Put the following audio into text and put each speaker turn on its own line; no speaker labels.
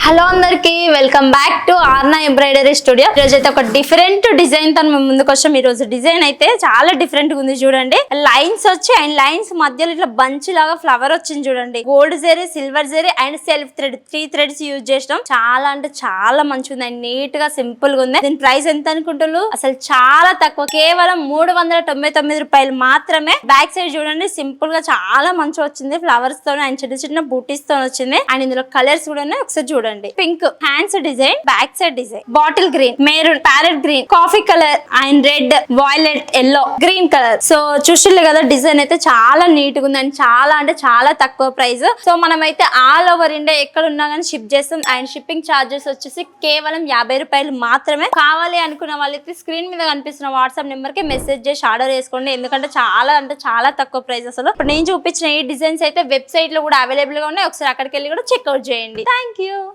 Hello అందరికి welcome back to ఆర్నా embroidery studio. ఈరోజు అయితే ఒక డిఫరెంట్ డిజైన్ తో మేము ముందుకు వచ్చాం. ఈ రోజు డిజైన్ అయితే చాలా డిఫరెంట్ గా ఉంది చూడండి. లైన్స్ వచ్చి అండ్ లైన్స్ మధ్యలో ఇట్లా బంచ్ లాగా ఫ్లవర్ వచ్చింది చూడండి. Gold zari, silver zari and self thread 3 threads use చేసినాం. చాలా అంటే చాలా మంచిగా ఉంది అండ్ నీట్ గా సింపుల్ గా ఉంది. దీని ప్రైస్ ఎంత అనుకుంటున్నారు? అసలు చాలా తక్కువ, కేవలం 399 రూపాయలు మాత్రమే. బ్యాక్ సైడ్ చూడండి సింపుల్ గా చాలా మంచిగా వచ్చింది. ఫ్లవర్స్ తో అండ్ చిన్న చిన్న బూటీస్ తో వచ్చింది. అండ్ ఇందులో కలర్స్ కూడా ఒకసారి చూడండి. Pink hands design, back side design, bottle green, maroon, parrot green, coffee colour and red, violet, yellow, green colour. So చూసిర్రు కదా, డిజైన్ అయితే చాలా నీట్ గా ఉంది అండ్ చాలా అంటే చాలా తక్కువ ప్రైస్. సో మనమైతే ఆల్ ఓవర్ ఇండియా ఎక్కడ ఉన్నా కానీ షిప్ చేస్తాం. అండ్ షిప్పింగ్ చార్జెస్ వచ్చేసి కేవలం 50 రూపాయలు మాత్రమే. కావాలి అనుకున్న వాళ్ళకి స్క్రీన్ మీద కనిపిస్తున్న వాట్సాప్ నెంబర్ కి మెసేజ్ చేసి ఆర్డర్ చేసుకోండి. ఎందుకంటే చాలా అంటే చాలా తక్కువ ప్రైస్. అసలు ఇప్పుడు నేను చూపించిన ఈ డిజైన్స్ అయితే వెబ్సైట్ లో కూడా అవైలబుల్ గా ఉన్నాయి. ఒకసారి అక్కడికి వెళ్ళి కూడా చెక్అవుట్ చేయండి. Thank you.